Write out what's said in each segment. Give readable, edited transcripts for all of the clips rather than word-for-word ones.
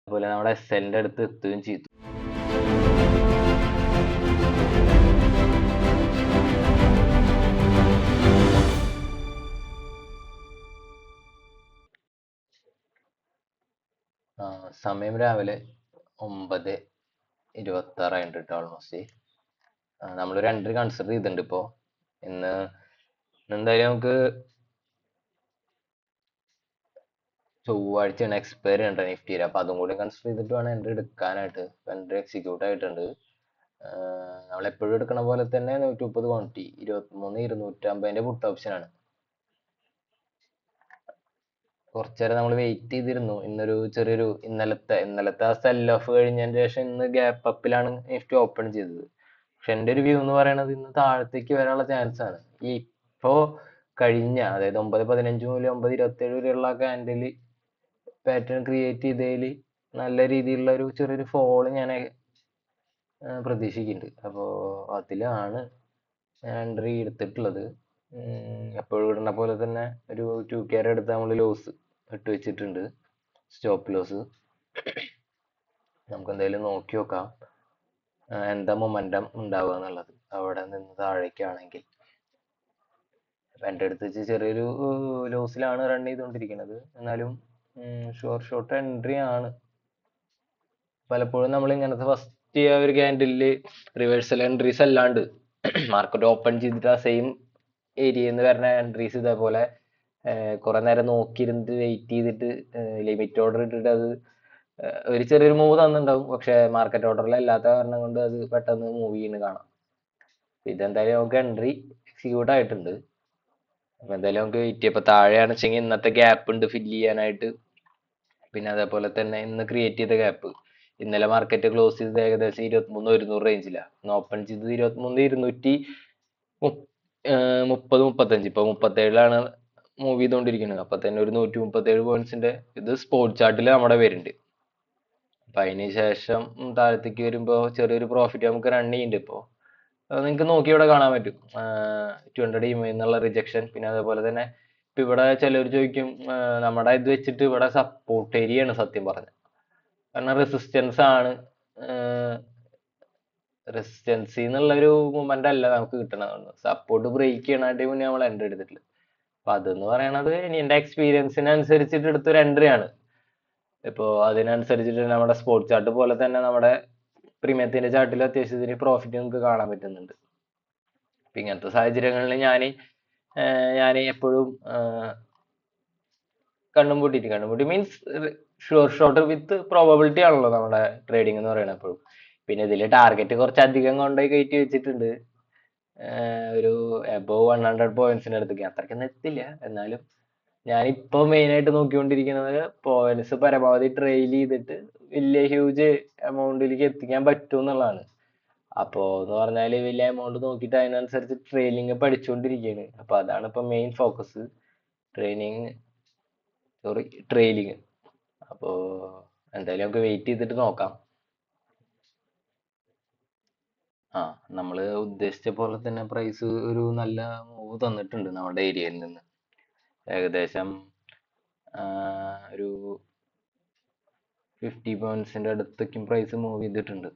അതുപോലെ നമ്മുടെ SLന്റെ അടുത്ത് എത്തുകയും ചെയ്തു. സമയം രാവിലെ 9:26 കേട്ടോ. ഓൾമോസ്റ്റ് നമ്മളൊരു എൻട്രി കൺസിഡർ ചെയ്തിട്ടുണ്ട് ഇപ്പോ. ഇന്ന് എന്തായാലും നമുക്ക് ചൊവ്വാഴ്ചയാണ് എക്സ്പയറി ഉണ്ട് നിഫ്റ്റിയിൽ. അപ്പൊ അതും കൂടി കൺസിഡർ ചെയ്തിട്ട് വേണം എൻട്രി എടുക്കാനായിട്ട്. എൻട്രി എക്സിക്യൂട്ട് ആയിട്ടുണ്ട്. നമ്മൾ എപ്പോഴും എടുക്കണ പോലെ തന്നെ 130 ക്വാണ്ടിറ്റി 23,250 പുട്ട് ഓപ്ഷൻ ആണ്. കുറച്ചേരം നമ്മൾ വെയിറ്റ് ചെയ്തിരുന്നു. ഇന്നൊരു ചെറിയൊരു ഇന്നലത്തെ ആ സെൽ ഓഫ് കഴിഞ്ഞതിന് ശേഷം ഇന്ന് ഗ്യാപ്പ് അപ്പിലാണ് നിഫ്റ്റി ഓപ്പൺ ചെയ്തത്. പക്ഷെ എൻ്റെ ഒരു വ്യൂ എന്ന് പറയുന്നത് ഇന്ന് താഴത്തേക്ക് വരാനുള്ള ചാൻസ് ആണ്. ഈ ഇപ്പോ കഴിഞ്ഞ അതായത് 9:15 മുതൽ 9:27 വരെയുള്ള ക്യാൻഡിൽ പാറ്റേൺ ക്രിയേറ്റ് ചെയ്തതിൽ നല്ല രീതിയിലുള്ള ഒരു ചെറിയൊരു ഫോള് ഞാൻ പ്രതീക്ഷിക്കുന്നുണ്ട്. അപ്പോൾ അതിലാണ് ഞാൻ എൻട്രി എടുത്തിട്ടുള്ളത്. എപ്പോഴും ഇടുന്ന പോലെ തന്നെ ഒരു 2K എടുത്ത് നമ്മൾ ലോസ് ഇട്ട് വെച്ചിട്ടുണ്ട്, സ്റ്റോപ്പ് ലോസ്. നമുക്ക് എന്തായാലും നോക്കി നോക്കാം എന്താ മൊമെന്റം ഉണ്ടാവുക എന്നുള്ളത് അവിടെ നിന്ന് താഴേക്കാണെങ്കിൽ. എൻ്റെ അടുത്ത് വെച്ച് ചെറിയൊരു ലോസിലാണ് റൺ ചെയ്തുകൊണ്ടിരിക്കുന്നത്. എന്നാലും ഷോർട്ട് എൻട്രി ആണ്. പലപ്പോഴും നമ്മൾ ഇങ്ങനത്തെ ഫസ്റ്റ് ഒരു ക്യാൻഡില് റിവേഴ്സൽ എൻട്രീസ് അല്ലാണ്ട് മാർക്കറ്റ് ഓപ്പൺ ചെയ്തിട്ട് ആ സെയിം ഏരിയയിൽ നിന്ന് വരുന്ന എൻട്രീസ് ഇതേപോലെ കുറെ നേരം നോക്കിയിരുന്നിട്ട് വെയിറ്റ് ചെയ്തിട്ട് ലിമിറ്റ് ഓർഡർ ഇട്ടിട്ട് അത് ഒരു ചെറിയൊരു മൂവ് തന്നിട്ടുണ്ടാവും. പക്ഷെ മാർക്കറ്റ് ഓർഡറിൽ അല്ലാത്ത കാരണം കൊണ്ട് അത് പെട്ടെന്ന് മൂവ് ചെയ്യുന്നത് കാണാം. ഇതെന്തായാലും നമുക്ക് എൻട്രി എക്സിക്യൂട്ട് ആയിട്ടുണ്ട്. അപ്പൊ എന്തായാലും നമുക്ക് വെയിറ്റ് ചെയ്യാം. ഇപ്പൊ താഴെയാണെന്ന് വെച്ചെങ്കിൽ ഇന്നത്തെ ഗ്യാപ്പ് ഉണ്ട് ഫില്ല് ചെയ്യാനായിട്ട്. പിന്നെ അതേപോലെ തന്നെ ഇന്ന് ക്രിയേറ്റ് ചെയ്ത ഗ്യാപ്പ് ഇന്നലെ മാർക്കറ്റ് ക്ലോസ് ചെയ്തത് ഏകദേശം 23,100 റേഞ്ചിലാണ്. ഇന്ന് ഓപ്പൺ ചെയ്തത് 23,230-35. ഇപ്പൊ 37ലാണ് മൂവ് ചെയ്തുകൊണ്ടിരിക്കുന്നത്. അപ്പൊ തന്നെ ഒരു 137 പോയിന്റ്സിന്റെ ഇത് സ്പോട്ട് ചാർട്ടിൽ നമ്മുടെ വരുന്നുണ്ട്. അപ്പൊ അതിന് ശേഷം താഴത്തേക്ക് വരുമ്പോ ചെറിയൊരു പ്രോഫിറ്റ് നമുക്ക് റൺ ചെയ്യുന്നുണ്ട്. ഇപ്പോ നിങ്ങൾക്ക് നോക്കി ഇവിടെ കാണാൻ പറ്റും 200 EMA എന്നുള്ള റിജക്ഷൻ. പിന്നെ അതേപോലെ തന്നെ ഇപ്പൊ ഇവിടെ ചിലർ ചോദിക്കും നമ്മുടെ ഇത് വെച്ചിട്ട് ഇവിടെ സപ്പോർട്ട് ഏരിയ ആണ് സത്യം പറഞ്ഞത്. കാരണം റെസിസ്റ്റൻസ് ആണ്. റെസിസ്റ്റൻസി എന്നുള്ള ഒരു മൂവ്മെന്റ് അല്ല നമുക്ക് കിട്ടണത്. സപ്പോർട്ട് ബ്രേക്ക് ചെയ്യണായിട്ട് മുന്നേ നമ്മൾ എൻട്രി എടുത്തിട്ടുള്ളത്. അപ്പൊ അതെന്ന് പറയണത് ഇനി എന്റെ എക്സ്പീരിയൻസിനനുസരിച്ചിട്ട് എടുത്തൊരു എൻട്രി ആണ്. ഇപ്പോ അതിനനുസരിച്ചിട്ട് നമ്മുടെ സ്പോട്ട് ചാർട്ട് പോലെ തന്നെ നമ്മുടെ പ്രീമിയത്തിന്റെ ചാർട്ടിൽ അത്യാവശ്യത്തിന് പ്രോഫിറ്റ് നമുക്ക് കാണാൻ പറ്റുന്നുണ്ട്. അപ്പൊ ഇങ്ങനത്തെ സാഹചര്യങ്ങളിൽ ഞാൻ എപ്പോഴും കണ്ണും പൂട്ടി മീൻസ് ഷോർട്ട് വിത്ത് പ്രോബബിലിറ്റി ആണല്ലോ നമ്മുടെ ട്രേഡിംഗ് എന്ന് പറയുന്നത് എപ്പോഴും. പിന്നെ ഇതിൽ ടാർഗറ്റ് കുറച്ച് അധികം കൊണ്ടുപോയി കയറ്റി വെച്ചിട്ടുണ്ട്. ഒരു എബോവ് 100 പോയിന്റ്സിന്റെ അടുത്തേക്ക് അത്രയ്ക്കൊന്നും എത്തില്ല. എന്നാലും ഞാനിപ്പോ മെയിൻ ആയിട്ട് നോക്കിക്കൊണ്ടിരിക്കുന്നത് പോയിന്റ്സ് പരമാവധി ട്രെയിൽ ചെയ്തിട്ട് വലിയ ഹ്യൂജ് എമൗണ്ടിലേക്ക് എത്തിക്കാൻ പറ്റും എന്നുള്ളതാണ്. അപ്പോ എന്ന് പറഞ്ഞാല് വലിയ എമൗണ്ട് നോക്കിയിട്ട് അതിനനുസരിച്ച് ട്രെയിലിംഗ് പഠിച്ചുകൊണ്ടിരിക്കുകയാണ്. അപ്പൊ അതാണ് ഇപ്പൊ മെയിൻ ഫോക്കസ്, ട്രെയിലിംഗ്. അപ്പോ എന്തായാലും നമുക്ക് വെയിറ്റ് ചെയ്തിട്ട് നോക്കാം. നമ്മള് ഉദ്ദേശിച്ച പോലെ തന്നെ പ്രൈസ് ഒരു നല്ല മൂവ് തന്നിട്ടുണ്ട് നമ്മുടെ ഏരിയയിൽ നിന്ന്. ഏകദേശം ഒരു 50 പോയിന്റ്സിന്റെ അടുത്തേക്കും പ്രൈസ് മൂവ് ചെയ്തിട്ടുണ്ട്.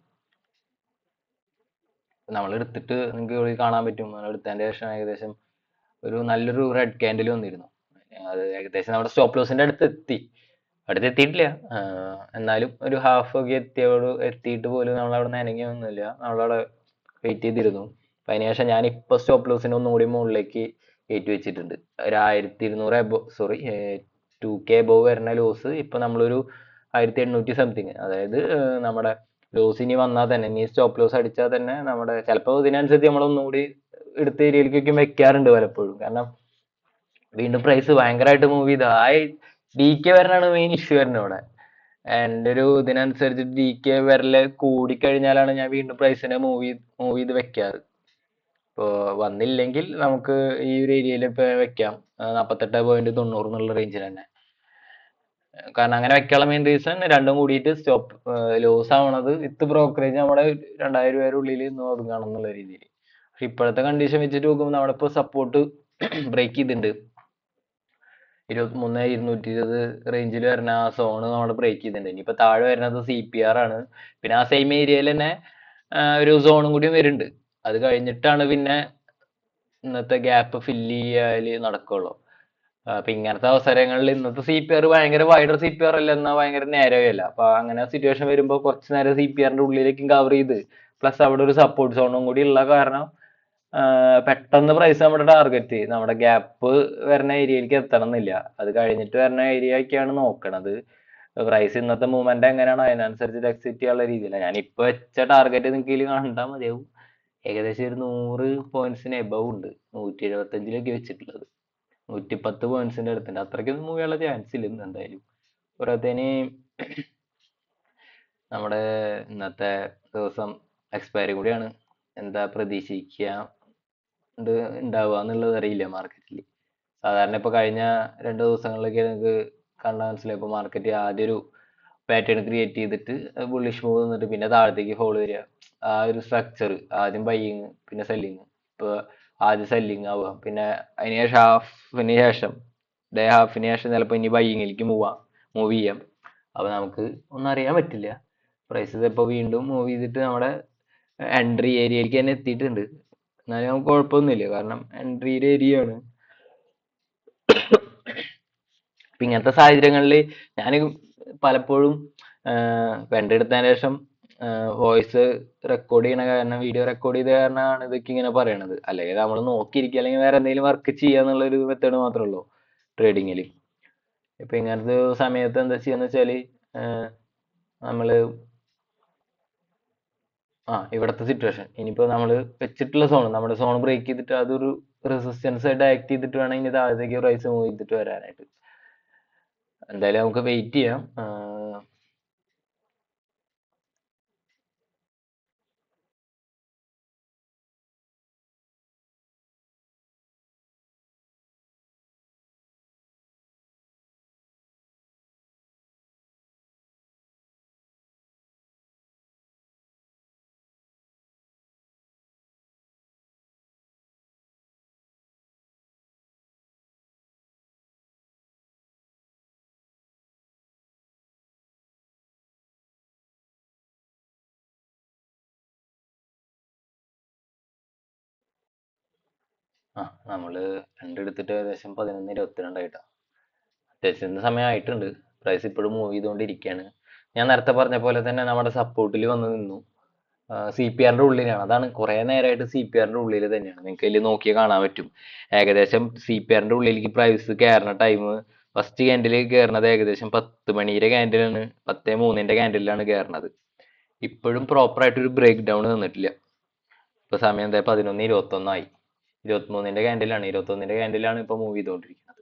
നമ്മൾ എടുത്തിട്ട് നിങ്ങൾക്ക് കാണാൻ പറ്റും. നമ്മൾ എടുത്തതിന്റെ ശേഷം ഏകദേശം ഒരു നല്ലൊരു റെഡ് ക്യാൻഡിൽ വന്നിരുന്നു. അത് ഏകദേശം നമ്മുടെ സ്റ്റോപ്പ് ലോസിന്റെ അടുത്തെത്തിയിട്ടില്ല. എന്നാലും ഒരു ഹാഫ് ഒക്കെ എത്തിയിട്ട് പോലും നമ്മളവിടെ നനങ്ങിയൊന്നുമില്ല. നമ്മളവിടെ വെയിറ്റ് ചെയ്തിരുന്നു. അപ്പൊ അതിനുശേഷം ഞാൻ ഇപ്പൊ സ്റ്റോപ്പ് ലോസിന് ഒന്നുകൂടി മുകളിലേക്ക് കയറ്റി വെച്ചിട്ടുണ്ട്. ഒരു 1,200 2K എബോവ് വരുന്ന ലോസ് ഇപ്പൊ നമ്മളൊരു 1,800 സംതിങ്. അതായത് നമ്മുടെ ലോസ് ഇനി വന്നാൽ തന്നെ, ഇനി സ്റ്റോപ്പ് ലോസ് അടിച്ചാൽ തന്നെ നമ്മുടെ ചിലപ്പോൾ ഇതിനനുസരിച്ച് നമ്മളൊന്നുകൂടി എടുത്ത ഏരിയയിലേക്കൊക്കെ വെക്കാറുണ്ട് പലപ്പോഴും. കാരണം വീണ്ടും പ്രൈസ് ഭയങ്കരമായിട്ട് മൂവ് ചെയ്ത് DK വരനാണ് മെയിൻ ഇഷ്യൂ വരുന്നത് ഇവിടെ. എൻ്റെ ഒരു ഇതിനനുസരിച്ച് DK വരല് കൂടിക്കഴിഞ്ഞാലാണ് ഞാൻ വീണ്ടും പ്രൈസിനെ മൂവ് ചെയ്ത് വെക്കാറ്. ഇപ്പോ വന്നില്ലെങ്കിൽ നമുക്ക് ഈ ഒരു ഏരിയയിൽ ഇപ്പൊ വെക്കാം 48.90 എന്നുള്ള റേഞ്ചിൽ തന്നെ. കാരണം അങ്ങനെ വെക്കാനുള്ള മെയിൻ റീസൺ രണ്ടും കൂടിയിട്ട് ലോസ് ആവണത് വിത്ത് ബ്രോക്കറേജ് നമ്മുടെ 2,000 രൂപയുടെ ഉള്ളിൽ ഒതുങ്ങണം എന്നുള്ള രീതിയിൽ. പക്ഷെ ഇപ്പോഴത്തെ കണ്ടീഷൻ വെച്ചിട്ട് നോക്കുമ്പോൾ നമ്മുടെ ഇപ്പോൾ സപ്പോർട്ട് ബ്രേക്ക് ചെയ്തിട്ടുണ്ട്. 23,220 റേഞ്ചിൽ വരുന്ന ആ സോണ് നമ്മൾ ബ്രേക്ക് ചെയ്തിട്ടുണ്ട്. ഇനിയിപ്പോ താഴെ വരുന്നത് CPR ആണ്. പിന്നെ ആ സെയിം ഏരിയയിൽ തന്നെ ഒരു സോണും കൂടി വരുന്നുണ്ട്. അത് കഴിഞ്ഞിട്ടാണ് പിന്നെ ഇന്നത്തെ ഗ്യാപ്പ് ഫില്ല് ചെയ്യല് നടക്കുള്ളൂ. അപ്പൊ ഇങ്ങനത്തെ അവസരങ്ങളിൽ ഇന്നത്തെ CPR ഭയങ്കര വൈഡർ CPR അല്ല, എന്നാൽ ഭയങ്കര നേരമല്ല. അപ്പൊ അങ്ങനെ സിറ്റുവേഷൻ വരുമ്പോൾ കുറച്ച് നേരം CPRന്റെ ഉള്ളിലേക്കും കവർ ചെയ്ത് പ്ലസ് അവിടെ ഒരു സപ്പോർട്ട് സോണും കൂടി ഉള്ള കാരണം പെട്ടെന്ന് പ്രൈസ് നമ്മുടെ ടാർഗറ്റ് നമ്മുടെ ഗ്യാപ്പ് വരുന്ന ഏരിയയിലേക്ക് എത്തണം എന്നില്ല. അത് കഴിഞ്ഞിട്ട് വരുന്ന ഏരിയ ഒക്കെയാണ് നോക്കണത്. പ്രൈസ് ഇന്നത്തെ മൂവ്മെന്റ് എങ്ങനെയാണോ അതിനനുസരിച്ച് എക്സിറ്റ് ചെയ്യാനുള്ള രീതിയിലാണ് ഞാൻ ഇപ്പൊ വെച്ച ടാർഗറ്റ്. നിങ്ങൾക്ക് കണ്ടാൽ മതിയാവും. ഏകദേശം ഒരു 100 പോയിന്റ്സിന് എബവ് ഉണ്ട്. 175 വെച്ചിട്ടുള്ളത്. 110 പോയിന്റ്സിന്റെ അടുത്തുണ്ട്. അത്രയ്ക്കൊന്നും മൂവ് ചെയ്യാനുള്ള ചാൻസ് ഇല്ല ഇന്ന് എന്തായാലും. പോരാത്തതിന് നമ്മുടെ ഇന്നത്തെ ദിവസം എക്സ്പയറി കൂടിയാണ്. എന്താ പ്രതീക്ഷിക്കുക ഉണ്ടാവുക എന്നുള്ളത് അറിയില്ല മാർക്കറ്റിൽ. സാധാരണ ഇപ്പൊ കഴിഞ്ഞ 2 ദിവസങ്ങളിലൊക്കെ നിങ്ങൾക്ക് കണ്ടാൽ മനസ്സിലായി. ഇപ്പൊ മാർക്കറ്റ് ആദ്യം ഒരു പാറ്റേൺ ക്രിയേറ്റ് ചെയ്തിട്ട് ബുള്ളിഷ് മൂവ് നിന്നിട്ട് പിന്നെ താഴത്തേക്ക് ഫോളോ വരിക. ആ ഒരു സ്ട്രക്ചർ ആദ്യം ബൈയിങ് പിന്നെ സെല്ലിങ്. ഇപ്പൊ ആദ്യം സെല്ലിങ് ആവുക, പിന്നെ അതിന് ശേഷം ഹാഫിന് ശേഷം ഹാഫിന് ശേഷം ചിലപ്പോൾ ഇനി ബൈയിങ്ങിലേക്ക് മൂവ് ചെയ്യാം. അപ്പൊ നമുക്ക് ഒന്നും അറിയാൻ പറ്റില്ല. പ്രൈസസ് ഇപ്പൊ വീണ്ടും മൂവ് ചെയ്തിട്ട് നമ്മുടെ എൻട്രി ഏരിയയിലേക്ക് തന്നെ എത്തിയിട്ടുണ്ട്. എന്നാലും നമുക്ക് കുഴപ്പമൊന്നുമില്ല, കാരണം എൻട്രിയുടെ ഏരിയ ആണ്. അപ്പൊ ഇങ്ങനത്തെ സാഹചര്യങ്ങളിൽ ഞാൻ പലപ്പോഴും വെണ്ട എടുത്തതിന് ശേഷം വോയിസ് റെക്കോർഡ് ചെയ്യണ കാരണം, വീഡിയോ റെക്കോർഡ് ചെയ്ത കാരണമാണ് ഇതൊക്കെ ഇങ്ങനെ പറയണത്. അല്ലെങ്കിൽ നമ്മൾ നോക്കിയിരിക്കുക അല്ലെങ്കിൽ വേറെ എന്തെങ്കിലും വർക്ക് ചെയ്യാന്നുള്ള ഒരു മെത്തേഡ് മാത്രമേ ഉള്ളൂ ട്രേഡിങ്ങിൽ. ഇപ്പൊ ഇങ്ങനത്തെ സമയത്ത് എന്താ ചെയ്യാന്ന് വെച്ചാല് നമ്മള് ഇവിടത്തെ സിറ്റുവേഷൻ ഇനിയിപ്പോ നമ്മൾ വെച്ചിട്ടുള്ള സോൺ, നമ്മുടെ സോൺ ബ്രേക്ക് ചെയ്തിട്ട് അതൊരു റെസിസ്റ്റൻസ് ആയിട്ട് ആക്ട് ചെയ്തിട്ട് വേണം ഇനി താഴത്തേക്ക് പ്രൈസ് മൂവ് ചെയ്തിട്ട് വരാനായിട്ട്. എന്തായാലും നമുക്ക് വെയിറ്റ് ചെയ്യാം. നമ്മള് എടുത്തിട്ട് ഏകദേശം 11:22 അത്യാവശ്യം സമയമായിട്ടുണ്ട്. പ്രൈസ് ഇപ്പോഴും മൂവ് ചെയ്തുകൊണ്ടിരിക്കുകയാണ്. ഞാൻ നേരത്തെ പറഞ്ഞ പോലെ തന്നെ നമ്മുടെ സപ്പോർട്ടിൽ വന്ന് നിന്നു. CPRന്റെ ഉള്ളിലാണ്. അതാണ് കുറെ നേരമായിട്ട് CPRന്റെ ഉള്ളിൽ തന്നെയാണ്. നിങ്ങൾക്ക് അതിൽ നോക്കിയാൽ കാണാൻ പറ്റും. ഏകദേശം CPRന്റെ ഉള്ളിലേക്ക് പ്രൈസ് കയറുന്ന ടൈം ഫസ്റ്റ് ക്യാൻഡിൽ കയറുന്നത് ഏകദേശം 10 മണിയുടെ ക്യാൻഡിലാണ്, 10:03 ക്യാൻഡിലാണ് കയറുന്നത്. ഇപ്പോഴും പ്രോപ്പർ ആയിട്ട് ഒരു ബ്രേക്ക് ഡൗൺ തന്നിട്ടില്ല. ഇപ്പൊ സമയം എന്താ 11:21 23ന്റെ ക്യാൻഡിലാണ്, 21ന്റെ ക്യാൻഡിലാണ് ഇപ്പൊ മൂവ് ചെയ്തുകൊണ്ടിരിക്കുന്നത്.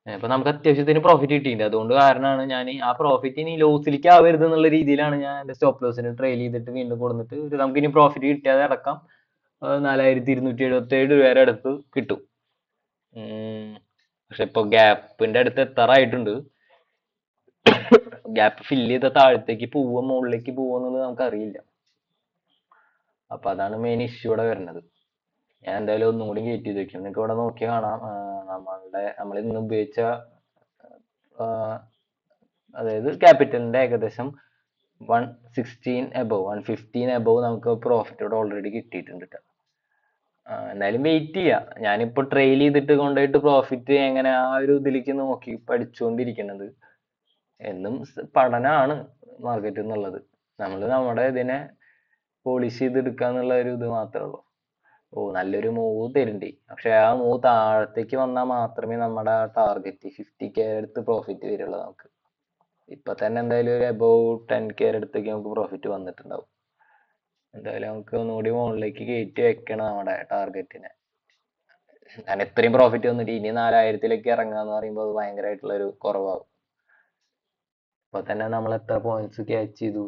അപ്പൊ നമുക്ക് അത്യാവശ്യത്തിന് പ്രോഫിറ്റ് കിട്ടിയിട്ടുണ്ട്. അതുകൊണ്ട് കാരണമാണ് ഞാൻ ആ പ്രോഫിറ്റ് ഇനി ലോസിലേക്ക് ആവരുത് എന്നുള്ള രീതിയിലാണ് ഞാൻ എന്റെ സ്റ്റോപ്പ് ലോസിന് ട്രെയിൽ ചെയ്തിട്ട് വീണ്ടും കൊടുത്തിട്ട് നമുക്ക് ഇനി പ്രോഫിറ്റ് കിട്ടിയാതെ അടക്കം 4,277 രൂപ വരെ അടുത്ത് കിട്ടും. പക്ഷെ ഇപ്പൊ ഗ്യാപ്പിന്റെ അടുത്ത് എത്താറായിട്ടുണ്ട്. ഗ്യാപ്പ് ഫില്ല് ചെയ്ത താഴത്തേക്ക് പോവോ മുകളിലേക്ക് പോവോ എന്നുള്ളത് നമുക്ക് അറിയില്ല. അപ്പൊ അതാണ് മെയിൻ ഇഷ്യൂ ഇവിടെ വരുന്നത്. ഞാൻ എന്തായാലും ഒന്നും കൂടി കയറ്റി ചെയ്ത് വെക്കും. നിങ്ങൾക്ക് ഇവിടെ നോക്കിയാൽ കാണാം. നമ്മൾ ഇന്ന് ഉപയോഗിച്ച അതായത് ക്യാപിറ്റലിന്റെ ഏകദേശം 116 എബവ് 115 എബവ് നമുക്ക് പ്രോഫിറ്റ് ഇവിടെ ഓൾറെഡി കിട്ടിയിട്ടുണ്ട് ട്ടോ. എന്തായാലും വെയിറ്റ് ചെയ്യാം. ഞാനിപ്പോ ട്രെയിൽ ചെയ്തിട്ട് കൊണ്ടുപോയിട്ട് പ്രോഫിറ്റ് എങ്ങനെ ആ ഒരു ഇതിലേക്ക് നോക്കി പഠിച്ചുകൊണ്ടിരിക്കുന്നത്. എന്നും പഠനമാണ് മാർക്കറ്റ് എന്നുള്ളത്. നമ്മൾ നമ്മുടെ ഇതിനെ പോളിഷ് ചെയ്തെടുക്കുക എന്നുള്ള ഒരു ഇത് മാത്രമേ ഉള്ളൂ. നല്ലൊരു മൂവ് തരുന്നുണ്ട്. പക്ഷെ ആ മൂവ് താഴത്തേക്ക് വന്നാൽ മാത്രമേ നമ്മുടെ ടാർഗറ്റ് 50K അടുത്ത് പ്രോഫിറ്റ് വരുള്ളൂ നമുക്ക്. ഇപ്പൊ തന്നെ എന്തായാലും ഒരു എബവ് 10K അടുത്തേക്ക് നമുക്ക് പ്രോഫിറ്റ് വന്നിട്ടുണ്ടാവും. എന്തായാലും നമുക്ക് ഒന്നുകൂടി മുകളിലേക്ക് കയറ്റി വെക്കണം നമ്മുടെ ടാർഗറ്റിനെ. ഞാൻ ഇത്രയും പ്രോഫിറ്റ് വന്നിട്ട് ഇനി 4,000-ലേക്ക് ഇറങ്ങുക എന്ന് പറയുമ്പോൾ അത് ഭയങ്കരമായിട്ടുള്ള ഒരു കുറവാകും. ഇപ്പൊ തന്നെ നമ്മൾ എത്ര പോയിന്റ്സ് ക്യാച്ച് ചെയ്തു?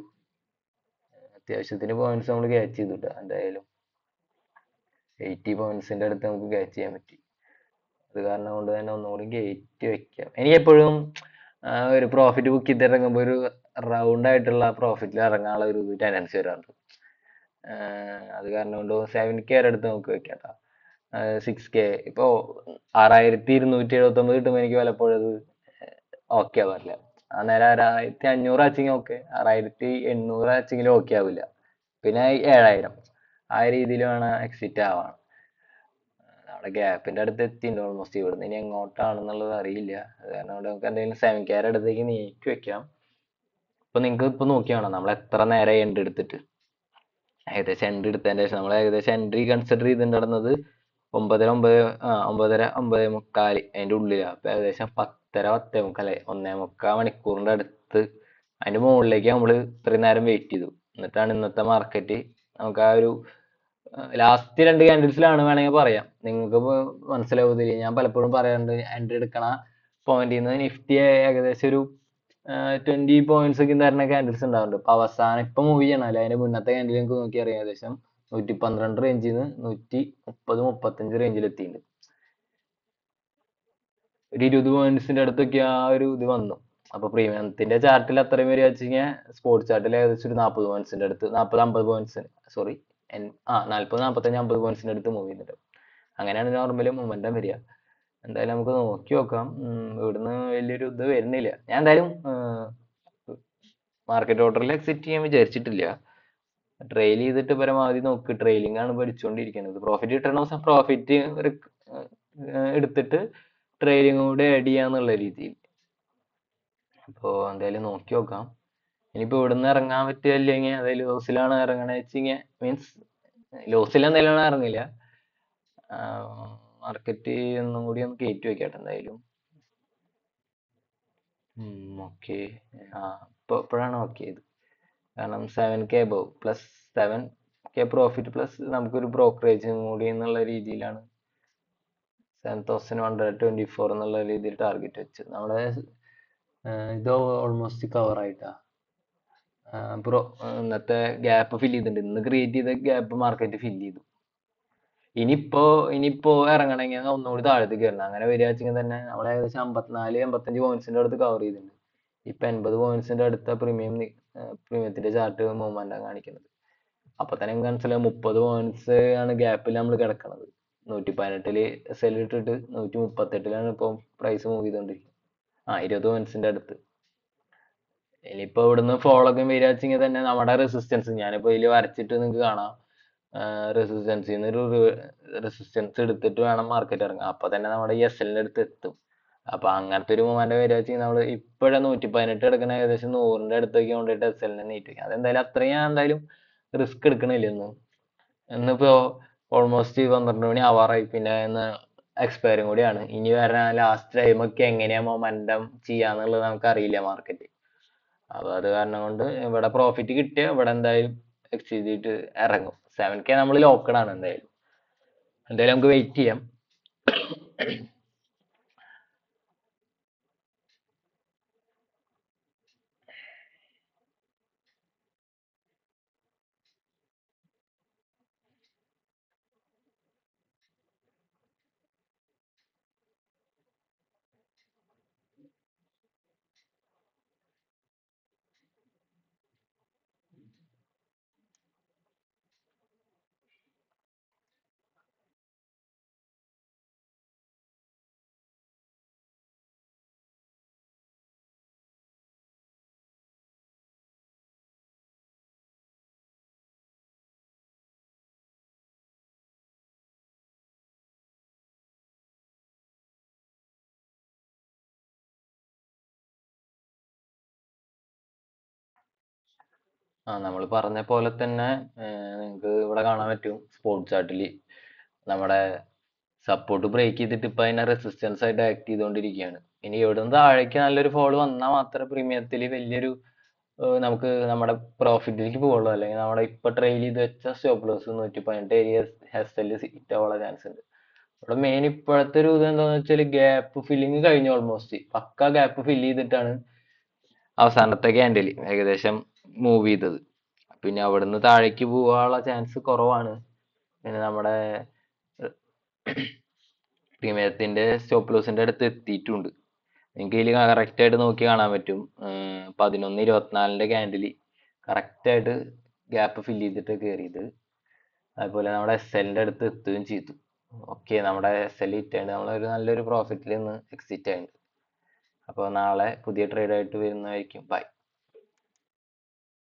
അത്യാവശ്യത്തിന് പോയിന്റ്സ് നമ്മൾ ക്യാച്ച് ചെയ്തു ട്ടോ. എന്തായാലും 80 പോയിന്റ്സിന്റെ അടുത്ത് നമുക്ക് ക്യാച്ച് ചെയ്യാൻ പറ്റി. അത് കാരണം കൊണ്ട് തന്നെ ഒന്നുകൂടി കയറ്റി വെക്കാം. എനിക്ക് എപ്പോഴും ഒരു പ്രോഫിറ്റ് ബുക്ക് ചെയ്ത് ഇറങ്ങുമ്പോൾ ഒരു റൗണ്ട് ആയിട്ടുള്ള പ്രോഫിറ്റിൽ ഇറങ്ങാനുള്ള ഒരു ടെൻഡൻസി വരാറുണ്ട്. അത് കാരണം കൊണ്ട് 7K അടുത്ത് നമുക്ക് വെക്കാം ട്ടോ. 6K ഇപ്പോ 6279 കിട്ടുമ്പോൾ എനിക്ക് പലപ്പോഴും അത് ഓക്കെ ആവാറില്ല. അന്നേരം 6500 ആച്ചെങ്കിൽ ഓക്കെ, 6800 ആച്ചെങ്കിലും ഓക്കെ ആവില്ല. പിന്നെ 7000 ആ രീതിയിൽ വേണം എക്സിറ്റ് ആവാൻ. അവിടെ ഗ്യാപ്പിന്റെ അടുത്ത് എത്തിയിട്ടുണ്ട് ഓൾമോസ്റ്റ്. ഇവിടുന്ന് ഇനി എങ്ങോട്ടാണെന്നുള്ളത് അറിയില്ല. അത് കാരണം കൊണ്ട് നമുക്ക് എന്തെങ്കിലും 7K അടുത്തേക്ക് നീക്കി വെക്കാം. ഇപ്പൊ നിങ്ങൾക്ക് ഇപ്പൊ നോക്കി വേണം നമ്മൾ എത്ര നേരം എൻഡ് എടുത്തിട്ട്. ഏകദേശം എൻഡ് എടുത്തതിന്റെ ശേഷം നമ്മൾ ഏകദേശം എൻട്രി കൺസിഡർ ചെയ്തിട്ട് നടന്നത് 9:30 അതിന്റെ ഉള്ളിലാണ്. അപ്പൊ ഏകദേശം 10:30 10:45 1.25 മണിക്കൂറിന്റെ അടുത്ത് അതിന്റെ മുകളിലേക്ക് നമ്മള് ഇത്രയും നേരം വെയിറ്റ് ചെയ്തു. എന്നിട്ടാണ് ഇന്നത്തെ മാർക്കറ്റ് നമുക്ക് ആ ഒരു ലാസ്റ്റ് 2 ക്യാൻഡിൽസിലാണ് വേണമെങ്കിൽ പറയാം. നിങ്ങൾക്ക് മനസ്സിലാവുന്നില്ല, ഞാൻ പലപ്പോഴും പറയാറുണ്ട് എൻട്രി എടുക്കണ പോയിന്റിൽ നിന്ന് നിഫ്റ്റി ഏകദേശം ഒരു 20 പോയിന്റ്സ് ഒക്കെ തരുന്ന ക്യാൻഡിൽസ് ഉണ്ടാവുന്നുണ്ട്. ഇപ്പൊ അവസാനം ഇപ്പൊ മൂവ് ചെയ്യണല്ലോ, അതിന്റെ മുന്നത്തെ ക്യാൻഡിൽ നിങ്ങൾക്ക് നോക്കി അറിയാം. ഏകദേശം 112 റേഞ്ചിൽ നിന്ന് 130-135 റേഞ്ചിൽ എത്തിയിട്ടുണ്ട്. ഒരു 20 പോയിന്റ്സിന്റെ അടുത്തൊക്കെ ആ ഒരു ഇത് വന്നു. അപ്പൊ പ്രീമിയത്തിന്റെ ചാർട്ടിൽ അത്രയും വരിക വെച്ച് കഴിഞ്ഞാൽ സ്പോർട്സ് ചാർട്ടിൽ ഏകദേശം ഒരു 40 പോയിന്റ്സിന്റെ അടുത്ത്, 40-50 പോയിന്റ്സ്, സോറി 40-45-50 പോയിന്റ്സിന്റെ അടുത്ത് മൂവ് ചെയ്യുന്നുണ്ട്. അങ്ങനെയാണ് നോർമലി മൊമെന്റം വരിക. എന്തായാലും നമുക്ക് നോക്കി നോക്കാം. ഇവിടുന്ന് വലിയൊരു ഇത് വരുന്നില്ല. ഞാൻ എന്തായാലും മാർക്കറ്റ് ഓർഡറിൽ എക്സിറ്റ് ചെയ്യാൻ വിചാരിച്ചിട്ടില്ല. ട്രെയിൽ ചെയ്തിട്ട് പരമാവധി നോക്ക്. ട്രെയിലിംഗ് ആണ് പഠിച്ചുകൊണ്ടിരിക്കുന്നത്. പ്രോഫിറ്റ് കിട്ടണ ദിവസം പ്രോഫിറ്റ് എടുത്തിട്ട് ട്രെയിലിംഗ് കൂടെ ആഡ് ചെയ്യാന്നുള്ള രീതിയിൽ. അപ്പോൾ എന്തായാലും നോക്കി നോക്കാം. ഇനിയിപ്പോ ഇവിടുന്ന് ഇറങ്ങാൻ പറ്റില്ലെങ്കിൽ അതായത് ലോസിലാണ് ഇറങ്ങണ വെച്ചിങ്ങനെ, മീൻസ് ലോസിൽ എന്തായാലും ഇറങ്ങില്ല. മാർക്കറ്റ് ഒന്നും കൂടി ഒന്ന് കയറ്റി വെക്കട്ടെ എന്തായാലും. ഓക്കെ. ആ ഇപ്പോഴാണ് ഓക്കെ ചെയ്ത്. കാരണം 7K above plus 7K profit plus നമുക്കൊരു ബ്രോക്കറേജും കൂടി എന്നുള്ള രീതിയിലാണ് 7124 എന്നുള്ള രീതിയിൽ ടാർഗറ്റ് വെച്ചത്. നമ്മുടെ ഇത് ഓൾമോസ്റ്റ് കവർ ആയിട്ടാ. ഇന്നത്തെ ഗ്യാപ്പ് ഫിൽ ചെയ്തിട്ടുണ്ട്. ഇന്ന് ക്രിയേറ്റ് ചെയ്ത ഗ്യാപ്പ് മാർക്കറ്റ് ഫിൽ ചെയ്തു. ഇനിയിപ്പോ ഇറങ്ങണമെങ്കിൽ ഒന്നുകൂടി താഴത്തേക്ക് വരണം. അങ്ങനെ വരിക വെച്ചെങ്കിൽ തന്നെ നമ്മളെ ഏകദേശം 54-55 പോയിന്റ്സിന്റെ അടുത്ത് കവർ ചെയ്തിട്ടുണ്ട്. ഇപ്പൊ 80 പോയിന്റ്സിന്റെ അടുത്ത പ്രീമിയത്തിന്റെ ചാർട്ട് മൂവ്മെന്റ് കാണിക്കുന്നത്. അപ്പൊ തന്നെ നമുക്ക് മനസ്സിലാവും 30 പോയിന്റ്സ് ആണ് ഗ്യാപ്പിൽ നമ്മൾ കിടക്കുന്നത്. 118 സെൽ ഇട്ടിട്ട് 138 ഇപ്പൊ പ്രൈസ് മൂവ് ചെയ്തോണ്ടിരിക്കുന്നത്. 20 പോയിന്റ്സിന്റെ അടുത്ത്. ഇനിയിപ്പോ ഇവിടുന്ന് ഫോളൊക്കെ വരികയെങ്കിൽ തന്നെ നമ്മുടെ റെസിസ്റ്റൻസ് ഞാനിപ്പോ ഇതിൽ വരച്ചിട്ട് നിങ്ങൾക്ക് കാണാം. റെസിസ്റ്റൻസിൽ ഒരു റെസിസ്റ്റൻസ് എടുത്തിട്ട് വേണം മാർക്കറ്റ് ഇറങ്ങാൻ. അപ്പൊ തന്നെ നമ്മുടെ ഈ SLന്റെ അടുത്ത് എത്തും. അപ്പൊ അങ്ങനത്തെ ഒരു മൊമെന്റ് വരികയെങ്കിൽ നമ്മൾ ഇപ്പോഴും 118 എടുക്കണ ഏകദേശം 100ന്റെ അടുത്തേക്ക് കൊണ്ടിട്ട് SLനെ നീറ്റ് വെക്കാം. അതെന്തായാലും അത്രയും ഞാൻ എന്തായാലും റിസ്ക് എടുക്കണില്ല ഇന്നിപ്പോ ഓൾമോസ്റ്റ് 12 മണി ആവാറായി. പിന്നെ ഇന്ന് എക്സ്പയറും കൂടിയാണ്. ഇനി വരാൻ ലാസ്റ്റ് ടൈം ഒക്കെ എങ്ങനെയാ മൊമെന്റം ചെയ്യാന്നുള്ളത് നമുക്ക് അറിയില്ല മാർക്കറ്റ്. അപ്പൊ അത് കാരണം കൊണ്ട് ഇവിടെ പ്രോഫിറ്റ് കിട്ടിയ ഇവിടെ എന്തായാലും എക്സീഡ് ചെയ്തിട്ട് ഇറങ്ങും. 7K നമ്മൾ ലോക്കഡ് ആണ്. എന്തായാലും നമുക്ക് വെയിറ്റ് ചെയ്യാം. നമ്മൾ പറഞ്ഞ പോലെ തന്നെ നിങ്ങൾക്ക് ഇവിടെ കാണാൻ പറ്റും സ്പോർട്സ് ചാർട്ടിൽ നമ്മുടെ സപ്പോർട്ട് ബ്രേക്ക് ചെയ്തിട്ട് ഇപ്പൊ അതിനെ റെസിസ്റ്റൻസ് ആയിട്ട് ആക്ട് ചെയ്തുകൊണ്ടിരിക്കുകയാണ്. ഇനി ഇവിടുന്ന് താഴേക്ക് നല്ലൊരു ഫോൾ വന്നാൽ മാത്രമേ പ്രീമിയത്തിൽ വലിയൊരു നമുക്ക് നമ്മുടെ പ്രോഫിറ്റിലേക്ക് പോകുള്ളൂ. അല്ലെങ്കിൽ നമ്മുടെ ഇപ്പൊ ട്രെയിൽ ചെയ്ത് വെച്ച സ്റ്റോപ്പ് ലോസ് 118 ഏരിയ ഹെസ്റ്റലിൽ ഹിറ്റ് ആവാനുള്ള ചാൻസ് ഉണ്ട്. ഇവിടെ മെയിൻ ഇപ്പോഴത്തെ ഒരു ഇത് എന്താന്ന് വെച്ചാൽ ഗ്യാപ്പ് ഫില്ലിങ് കഴിഞ്ഞു. ഓൾമോസ്റ്റ് പക്ക ഗ്യാപ്പ് ഫില്ല് ചെയ്തിട്ടാണ് അവസാനത്തെ ക്യാൻഡിൽ ഏകദേശം മൂവ് ചെയ്തത്. പിന്നെ അവിടുന്ന് താഴേക്ക് പോകാനുള്ള ചാൻസ് കുറവാണ്. പിന്നെ നമ്മുടെ പ്രീമിയത്തിന്റെ സ്റ്റോപ്പ് ലോസിന്റെ അടുത്ത് എത്തിയിട്ടുണ്ട്. നിങ്ങൾക്ക് ഇതിൽ കറക്റ്റ് ആയിട്ട് നോക്കി കാണാൻ പറ്റും. 11:24 ക്യാൻഡിൽ കറക്റ്റ് ആയിട്ട് ഗ്യാപ്പ് ഫില്ല് ചെയ്തിട്ട് കയറിയത്. അതുപോലെ നമ്മുടെ SLന്റെ അടുത്ത് എത്തുകയും ചെയ്തു. ഓക്കെ, നമ്മുടെ SL ഹിറ്റ് ആയിട്ട് നമ്മളൊരു നല്ലൊരു പ്രോഫിറ്റിൽ നിന്ന് എക്സിറ്റ് ആയിട്ടുണ്ട്. അപ്പോൾ നാളെ പുതിയ ട്രേഡ് ആയിട്ട് വരുന്നതായിരിക്കും. ബൈ.